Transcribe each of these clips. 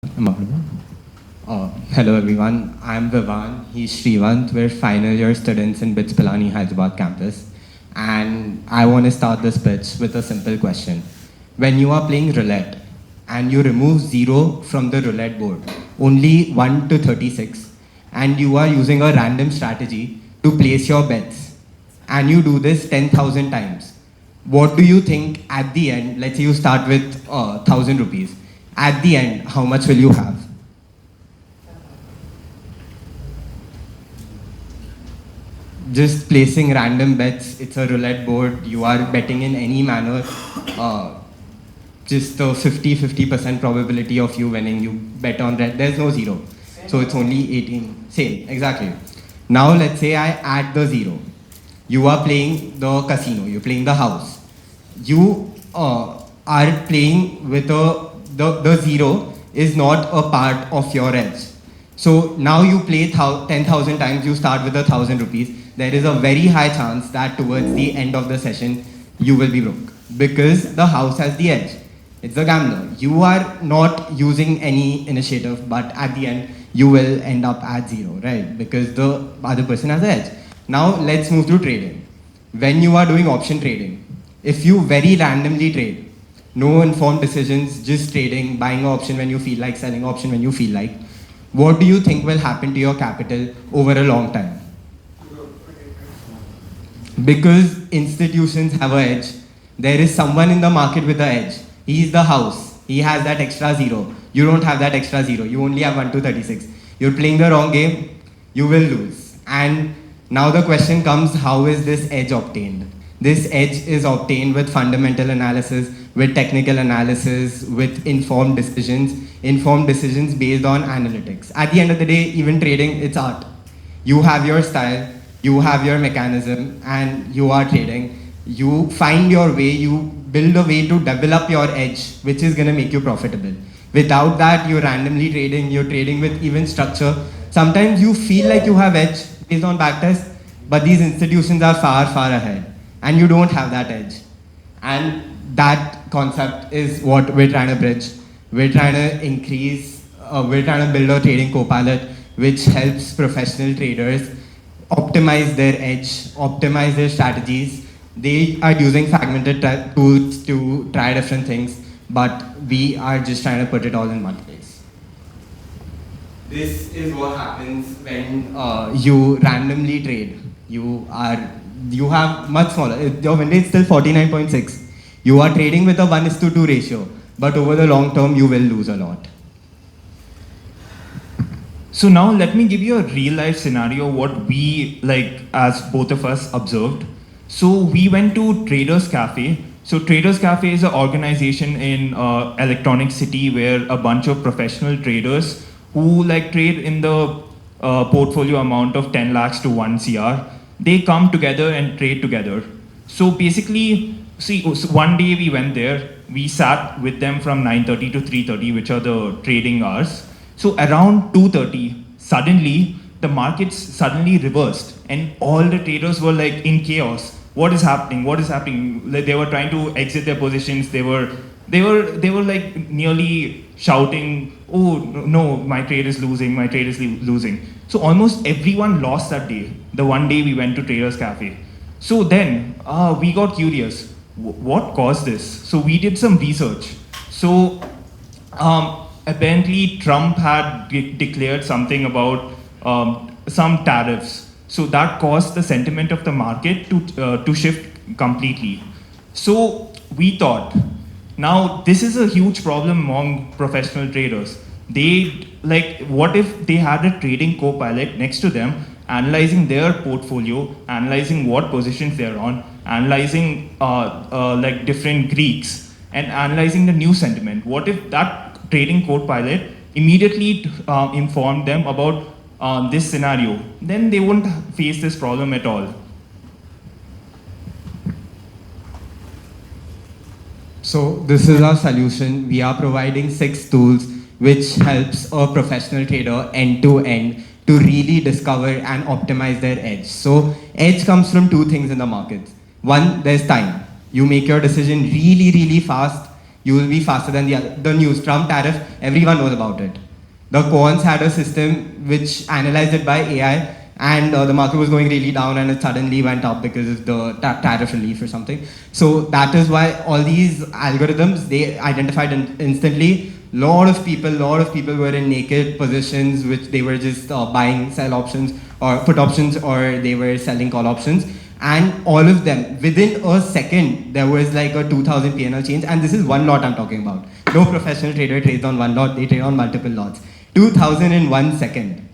Am I audible? Hello everyone, I'm Vivan, he's Shrivant, we're final year students in BITS Pilani Hyderabad campus. And I want to start this pitch with a simple question. When you are playing roulette and you remove 0 from the roulette board, only 1 to 36, and you are using a random strategy to place your bets, and you do this 10,000 times, what do you think at the end? Let's say you start with 1,000 rupees. At the end, how much will you have? Just placing random bets, it's a roulette board, you are betting in any manner. Uh, just a 50% probability of you winning. You bet on red, there's no 0. So it's only 18. Same, exactly. Now let's say I add the 0. You are playing the casino, you're playing the house. You are playing with the 0 is not a part of your edge. So now you play 10,000 times, you start with 1,000 rupees. There is a very high chance that towards the end of the session, you will be broke. Because the house has the edge. It's the gambler. You are not using any initiative, but at the end, you will end up at 0, right? Because the other person has the edge. Now let's move to trading. When you are doing option trading, if you very randomly trade, no informed decisions, just trading, buying an option when you feel like, selling an option when you feel like, what do you think will happen to your capital over a long time? Because institutions have an edge. There is someone in the market with the edge. He is the house. He has that extra 0. You don't have that extra 0. You only have 1 to 36. You're playing the wrong game, you will lose. And now the question comes, how is this edge obtained? This edge is obtained with fundamental analysis, with technical analysis, with informed decisions based on analytics. At the end of the day, even trading, it's art. You have your style, you have your mechanism, and you are trading. You find your way, you build a way to develop your edge, which is going to make you profitable. Without that, you're randomly trading, you're trading with even structure. Sometimes you feel like you have edge based on backtest, but these institutions are far, far ahead. And you don't have that edge. And that concept is what we're trying to bridge. We're trying to we're trying to build a trading co-pilot which helps professional traders optimize their edge, optimize their strategies. They are using fragmented tools to try different things, but we are just trying to put it all in one place. This is what happens when you randomly trade. You have much smaller. Your win rate is still 49.6. You are trading with a 1:2 ratio, but over the long term, you will lose a lot. So now let me give you a real life scenario what we like as both of us observed. So we went to Traders Cafe. So Traders Cafe is an organization in Electronic City where a bunch of professional traders who like trade in the portfolio amount of 10 lakhs to 1 CR, they come together and trade together. So basically, so one day we went there, we sat with them from 9:30 to 3:30, which are the trading hours. So around 2:30, suddenly the markets suddenly reversed and all the traders were like in chaos. What is happening? What is happening? Like they were trying to exit their positions. They were like nearly shouting, "Oh no, my trade is losing. My trade is losing." So almost everyone lost that day. The one day we went to Traders Cafe. So then we got curious. What caused this? So we did some research. So apparently Trump had declared something about some tariffs. So that caused the sentiment of the market to shift completely. So we thought, now this is a huge problem among professional traders. They like, what if they had a trading co-pilot next to them, analyzing their portfolio, analyzing what positions they're on, analyzing like different Greeks, and analyzing the new sentiment. What if that trading co-pilot immediately informed them about this scenario? Then they won't face this problem at all. So this is our solution. We are providing 6 tools which helps a professional trader end to end to really discover and optimize their edge. So edge comes from 2 things in the markets. One, there's time. You make your decision really, really fast. You will be faster than the news. Trump tariff, everyone knows about it. The quants had a system which analyzed it by AI, and the market was going really down, and it suddenly went up because of the tariff relief or something. So that is why all these algorithms, they identified instantly. Lot of people were in naked positions, which they were just buying sell options or put options, or they were selling call options. And all of them, within a second, there was like a 2000 PNL change. And this is one lot I'm talking about. No professional trader trades on one lot, they trade on multiple lots. 2000 in 1 second.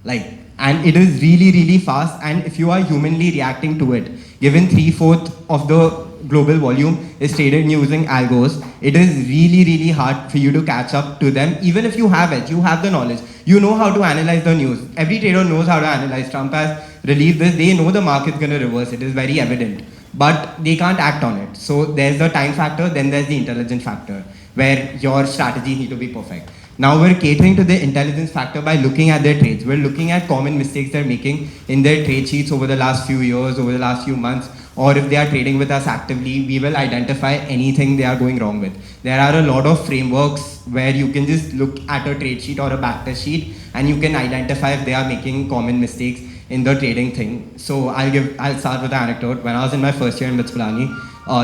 Like, and it is really, really fast. And if you are humanly reacting to it, given 3/4 of the global volume is traded using algos, it is really, really hard for you to catch up to them. Even if you have it, you have the knowledge. You know how to analyze the news. Every trader knows how to analyze. Trump has released this. They know the market's going to reverse. It is very evident. But they can't act on it. So there's the time factor, then there's the intelligence factor, where your strategies need to be perfect. Now we're catering to the intelligence factor by looking at their trades. We're looking at common mistakes they're making in their trade sheets over the last few years, over the last few months, or if they are trading with us actively, we will identify anything they are going wrong with. There are a lot of frameworks where you can just look at a trade sheet or a backtest sheet and you can identify if they are making common mistakes in the trading thing. So I'll start with an anecdote. When I was in my first year in BITS Pilani,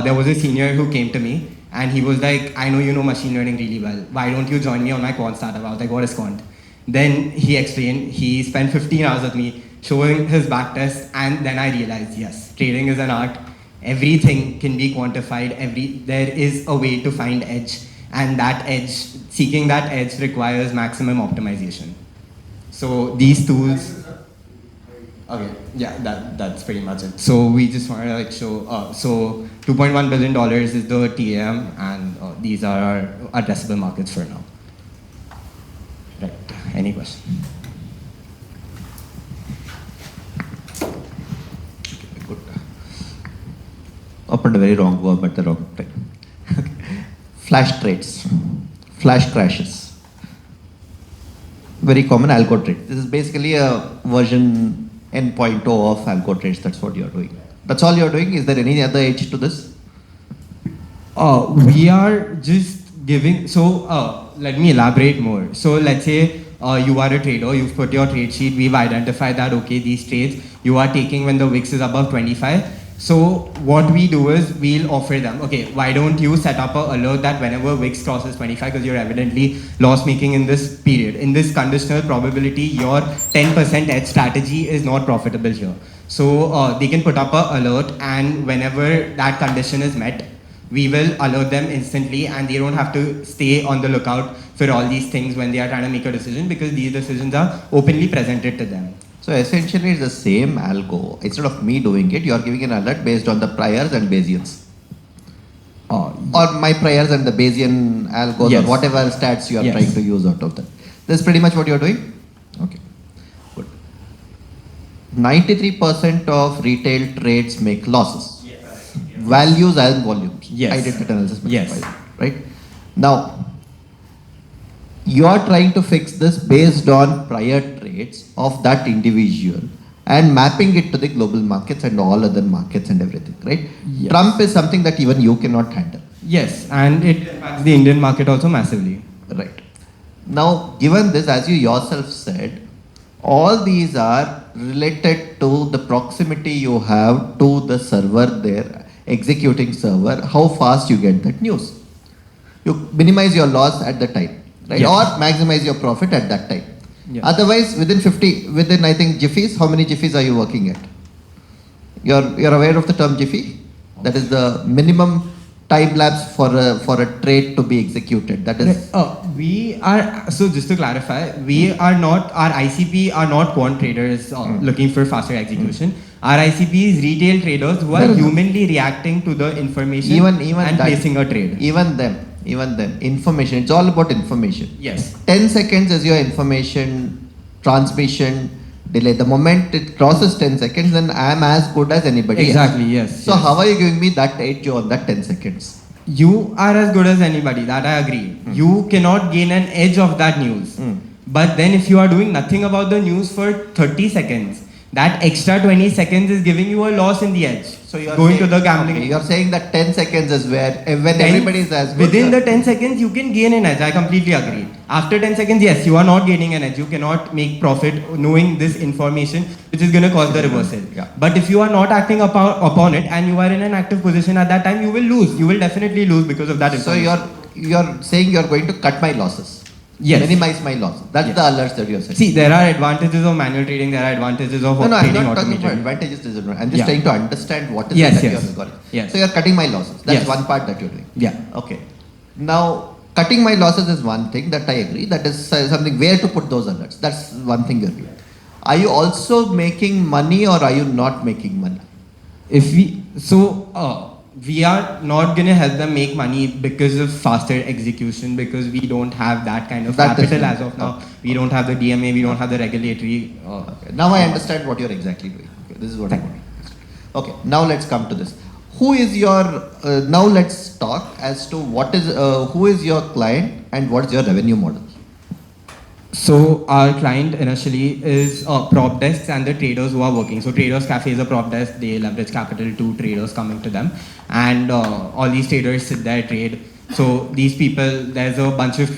there was a senior who came to me and he was like, I know you know machine learning really well. Why don't you join me on my quant startup? I was like, what is quant? Then he explained, he spent 15 hours with me showing his backtest, and then I realized, yes, trading is an art. Everything can be quantified. There is a way to find edge, and that edge, seeking that edge requires maximum optimization. So these tools. Okay, yeah, that's pretty much it. So we just want to like show. So $2.1 billion is the TAM, and these are our addressable markets for now. Right. Any question? Good. Opened a very wrong verb at the wrong time. Flash trades, flash crashes. Very common algo trade. This is basically a version N.0 of algo trades. That's what you're doing. That's all you're doing. Is there any other edge to this? We are just giving. So let me elaborate more. So let's say you are a trader. You've put your trade sheet. We've identified that okay, these trades you are taking when the VIX is above 25. So what we do is we'll offer them, okay, why don't you set up an alert that whenever VIX crosses 25, because you're evidently loss making in this period, in this conditional probability, your 10% edge strategy is not profitable here. So they can put up an alert, and whenever that condition is met, we will alert them instantly, and they don't have to stay on the lookout for all these things when they are trying to make a decision, because these decisions are openly presented to them. So essentially it's the same algo. Instead of me doing it, you are giving an alert based on the priors and Bayesians. Or my priors and the Bayesian algos, yes, or whatever stats you are yes, trying to use out of that. This is pretty much what you are doing? Okay, good. 93% of retail trades make losses. Yes. Values and volumes. Yes. Identity analysis. Yes. Right? Now, you are trying to fix this based on prior trades of that individual and mapping it to the global markets and all other markets and everything, right? Yes. Trump is something that even you cannot handle. Yes, and it impacts the Indian market also massively. Right. Now, given this, as you yourself said, all these are related to the proximity you have to the server there, executing server, how fast you get that news. You minimize your loss at the time. Right? Yes. Or maximize your profit at that time. Yes. Otherwise, within I think jiffys, how many jiffys are you working at? You're aware of the term jiffy? That is the minimum time lapse for a trade to be executed. That is. We are, so just to clarify, we are not, our ICP are not quant traders looking for faster execution. Our ICP is retail traders who are humanly reacting to the information even and placing a trade. Even them, information, it's all about information. Yes. 10 seconds is your information transmission delay. The moment it crosses 10 seconds, then I am as good as anybody Exactly, else. yes. So yes. how are you giving me that edge on that 10 seconds? You are as good as anybody, that I agree. You cannot gain an edge of that news. But then if you are doing nothing about the news for 30 seconds, That extra 20 seconds is giving you a loss in the edge. So you're going saying, to the gambling. Okay, you're saying that 10 seconds is where when 10 everybody is as good. Within the 10 seconds, you can gain an edge. I completely agree. After 10 seconds, yes, you are not gaining an edge. You cannot make profit knowing this information, which is going to cause the reversal. Yeah. But if you are not acting upon it and you are in an active position at that time, you will lose. You will definitely lose because of that So information. you're saying you're going to cut my losses. Yes. Minimize my losses. That's Yes. the alerts that you're saying. See, there are advantages of manual trading. There are advantages of No, I'm trading not talking automated. about advantages, disadvantages. I'm just Yeah. trying to understand what is Yes, it that yes. you're going. Yes. So you're cutting my losses. That's Yes. one part that you're doing. Yeah. Okay. Now, cutting my losses is one thing that I agree. That is something where to put those alerts. That's one thing you're doing. Are you also making money or are you not making money? If we are not going to help them make money because of faster execution, because we don't have that kind of That is capital right. as of now. We don't have the DMA, we don't have the regulatory. Okay. Now I understand what you're exactly doing. Okay. This is what I want. Okay. Now let's come to this. Who is your? Now let's talk as to what is who is your client and what's your revenue model. So our client initially is prop desks and the traders who are working. So Traders Cafe is a prop desk. They leverage capital to traders coming to them, and all these traders sit there, trade. So these people, there's a bunch of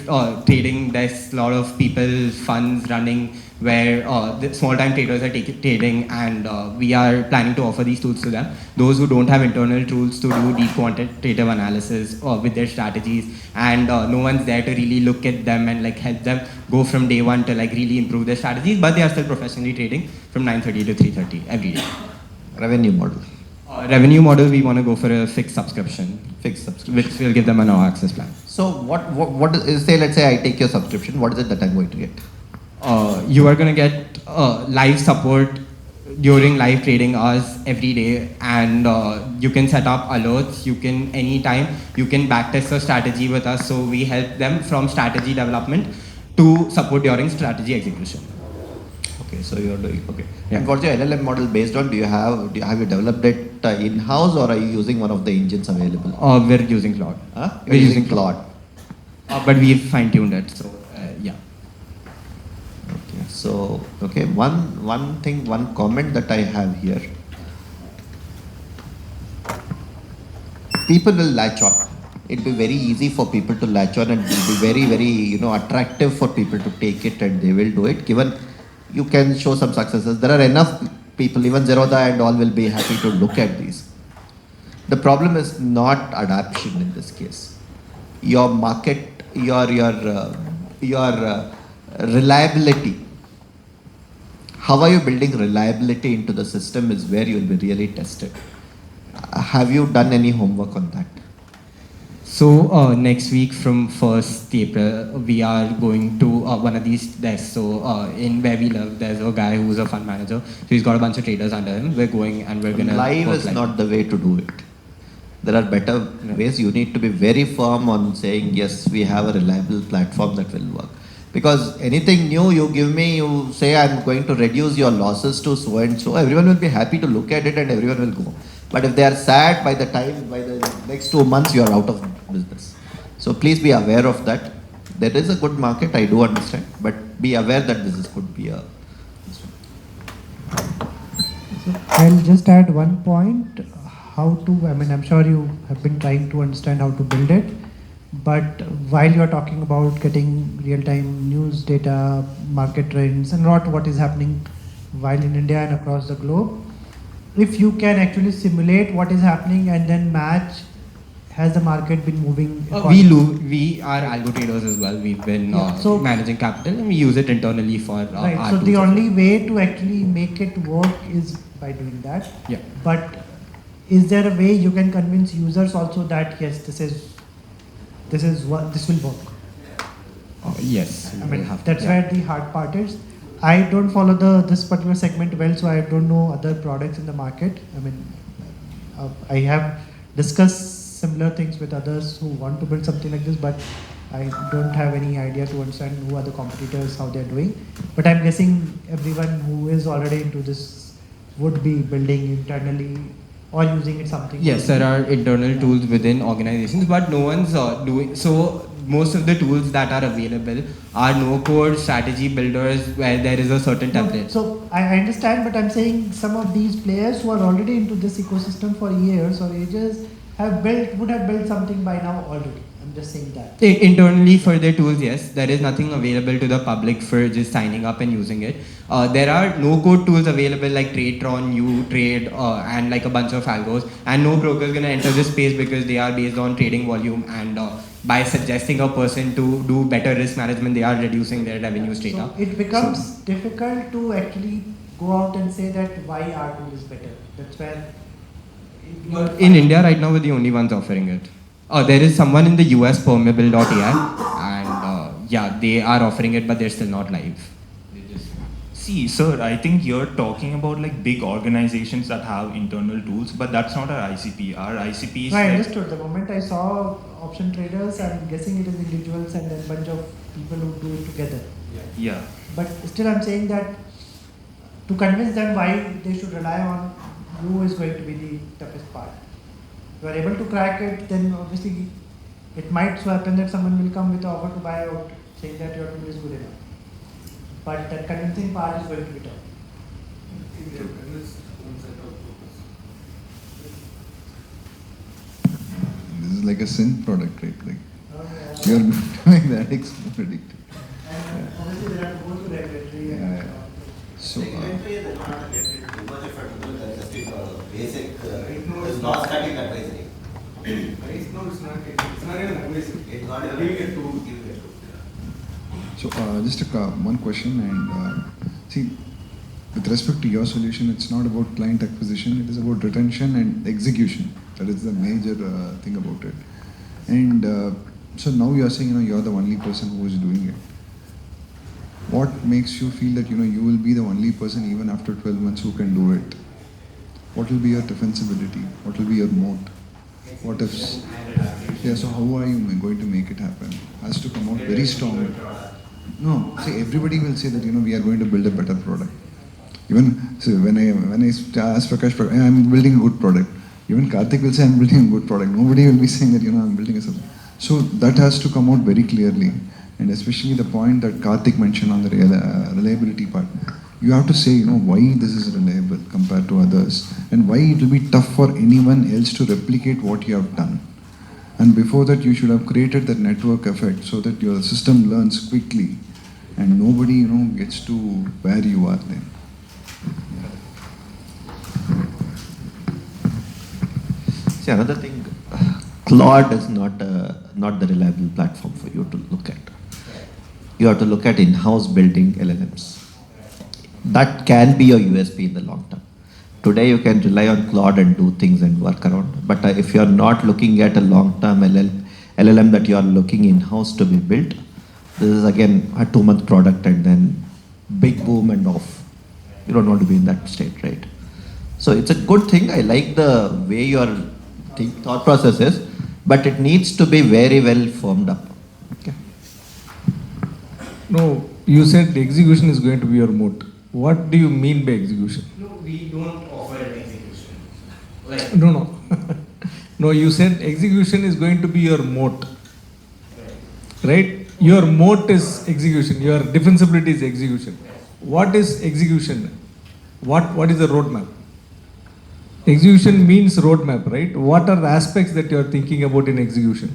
trading desks, a lot of people, funds running where the small-time traders are trading, and we are planning to offer these tools to them. Those who don't have internal tools to do deep quantitative analysis with their strategies, and no one's there to really look at them and like help them go from day one to like really improve their strategies, but they are still professionally trading from 9:30 to 3:30 every day. Revenue model. Revenue model, we want to go for a fixed subscription, Fixed subscription. which will give them an all-access plan. So what is, say, let's say I take your subscription, what is it that I'm going to get? You are going to get live support during live trading hours every day, and you can set up alerts. You can anytime you can backtest your strategy with us. So we help them from strategy development to support during strategy execution. Okay, so you're doing okay. Yeah. And what's your LLM model based on? Have you developed it in-house or are you using one of the engines available? We're using Claude. Huh? We're using Claude. But we've fine-tuned it. So yeah. Okay. So okay, one comment that I have here. People will latch on. It'll be very easy for people to latch on, and it will be very, very attractive for people to take it, and they will do it. Given you can show some successes, there are enough people, even Zerodha and all, will be happy to look at these. The problem is not adoption in this case. Your market, your reliability. How are you building reliability into the system is where you will be really tested. Have you done any homework on that? So next week from 1st April, we are going to one of these desks. So in where we live, there's a guy who's a fund manager. So he's got a bunch of traders under him. We're going and we're gonna Live work is live. not the way to do it. There are better ways. You need to be very firm on saying, yes, we have a reliable platform that will work. Because anything new you give me, you say I'm going to reduce your losses to so and so, everyone will be happy to look at it and everyone will go. But if they are sad by the next 2 months, you are out of business. So please be aware of that. There is a good market, I do understand, but be aware that could be a. So I'll just add one point. I'm sure you have been trying to understand how to build it, but while you're talking about getting real-time news data, market trends, and not what is happening while in India and across the globe, if you can actually simulate what is happening and then match, has the market been moving? We are algo traders as well. We've been so managing capital and we use it internally for right. our So tools the as well. only way to actually make it work is by doing that. Yeah. But is there a way you can convince users also that yes, this will work? Yes. I we mean, will have to, that's yeah. where the hard part is. I don't follow this particular segment well, so I don't know other products in the market. I mean, I have discussed similar things with others who want to build something like this, but I don't have any idea to understand who are the competitors, how they're doing. But I'm guessing everyone who is already into this would be building internally or using it something. Yes, there are internal tools within organizations, but no one's doing so. most of the tools that are available are no-code strategy builders where there is a certain template. So I understand, but I'm saying some of these players who are already into this ecosystem for years or ages would have built something by now already. I'm just saying that. Internally for their tools, yes, there is nothing available to the public for just signing up and using it. There are no-code tools available like TradeTron, UTrade, and like a bunch of algos. And no broker is going to enter this space because they are based on trading volume, and by suggesting a person to do better risk management, they are reducing their revenue straight So up. it becomes difficult to actually go out and say that why our tool is better. That's where. In India right now, we're the only ones offering it. There is someone in the US, permeable.ai, and yeah, they are offering it, but they're still not live. See, sir, I think you're talking about like big organizations that have internal tools, but that's not our ICP. Our ICP is No, I like, understood. The moment I saw option traders, I'm guessing it is individuals and then bunch of people who do it together. yeah. But still, I'm saying that to convince them why they should rely on you is going to be the toughest part. If you are able to crack it, then obviously it might so happen that someone will come with an offer to buy out, saying that your tool is good enough. But that convincing part is going to be tough. This is like a synth product, right? Like Yeah. you're going to make the addicts more addicted. And obviously, they have to go to regulatory. And, Yeah. So, Inventory is not related to too much of a tool, that's just basic, it's not static advisory. It's not even advisory. It's not even Giving a advisory. tool. Giving a tool. so just one question, and see, with respect to your solution, it's not about client acquisition, it is about retention and execution. That is the major thing about it. And so now you are saying, you're the only person who is doing it. What makes you feel that, you will be the only person even after 12 months who can do it? What will be your defensibility? What will be your moat? What if? Yeah, so how are you going to make it happen? Has to come out very strong. No, see, everybody will say that, we are going to build a better product. Even so when I ask Prakash, I'm building a good product. Even Karthik will say I'm building a good product. Nobody will be saying that, I'm building a something. So that has to come out very clearly. And especially the point that Karthik mentioned on the reliability part. You have to say, why this is reliable compared to others, and why it will be tough for anyone else to replicate what you have done. And before that, you should have created that network effect so that your system learns quickly, and nobody, gets to where you are then. See, another thing, Claude is not the reliable platform for you to look at. You have to look at in-house building LLMs. That can be your USP in the long term. Today you can rely on Claude and do things and work around. But if you are not looking at a long-term LLM that you are looking in-house to be built, this is again a 2-month product and then big boom and off. You don't want to be in that state, right? So it's a good thing. I like the way your thought process is, but it needs to be very well formed up. Okay. No, you said the execution is going to be your moat. What do you mean by execution? No, we don't offer an execution. Like, No. No, you said execution is going to be your moat. Right? Your moat is execution. Your defensibility is execution. What is execution? What is the roadmap? Execution means roadmap, right? What are the aspects that you are thinking about in execution?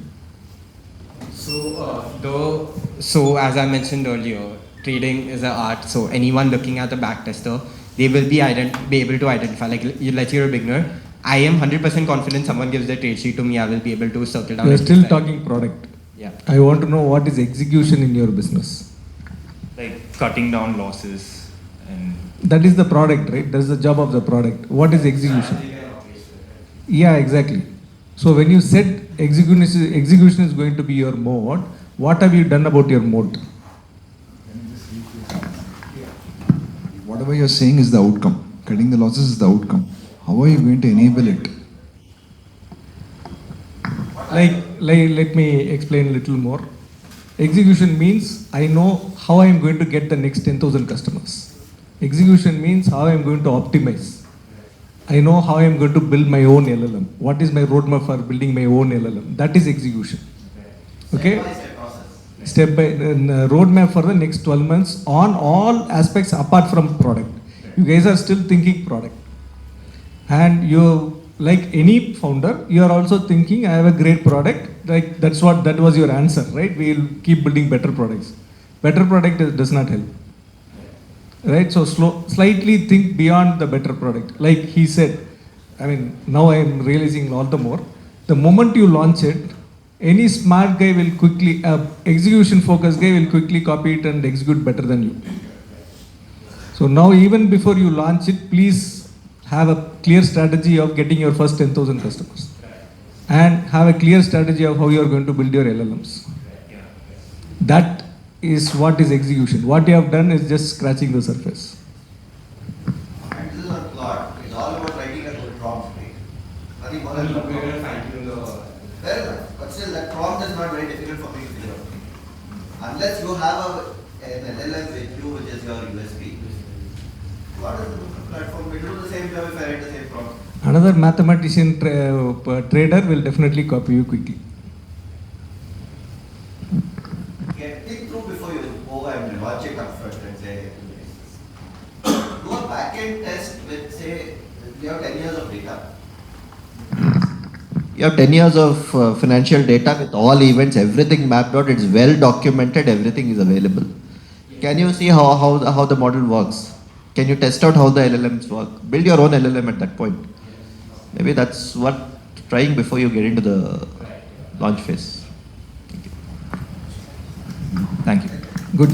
So as I mentioned earlier, trading is an art. So anyone looking at the backtester, they will be able to identify. Like, let's say you're a beginner. I am 100% confident someone gives the trade sheet to me, I will be able to circle down. We are still talking product. Yeah. I want to know what is execution in your business. Like cutting down losses and That is the product, right? That's the job of the product. What is execution? Yeah, exactly. So when you said execution is going to be your mode, what have you done about your mode? Whatever you're saying is the outcome. Cutting the losses is the outcome. How are you going to enable it? Let me explain a little more. Execution means I know how I am going to get the next 10,000 customers. Execution means how I am going to optimize. I know how I am going to build my own LLM. What is my roadmap for building my own LLM? That is execution. Okay? step by roadmap for the next 12 months on all aspects apart from product. You guys are still thinking product. And you, like any founder, you are also thinking, I have a great product. Like that was your answer, right? We'll keep building better products. Better product does not help. Right? So slightly think beyond the better product. Like he said, I mean, now I am realizing all the more. The moment you launch it, any smart guy will quickly, execution focused guy will quickly copy it and execute better than you. So now even before you launch it, please have a clear strategy of getting your first 10,000 customers. And have a clear strategy of how you are going to build your LLMs. That is what is execution. What you have done is just scratching the surface. And this is not plot. It's all about writing a good prompt. Right? Nothing more than We're prompt. going to fine-tune the... Fair enough. But still, that prompt is not very difficult for me to figure out. Unless you have an LLM with you, which is your USP. What is the platform? We do the same job if I write the same prompt. Another mathematician trader will definitely copy you quickly. Think through before you go and launch it up front and say, do a back-end test with, say, you have 10 years of data. You have 10 years of financial data with all events, everything mapped out, it's well documented, everything is available. Can you see how the model works? Can you test out how the LLMs work? Build your own LLM at that point. Maybe that's what trying before you get into the launch phase. Thank you. Good.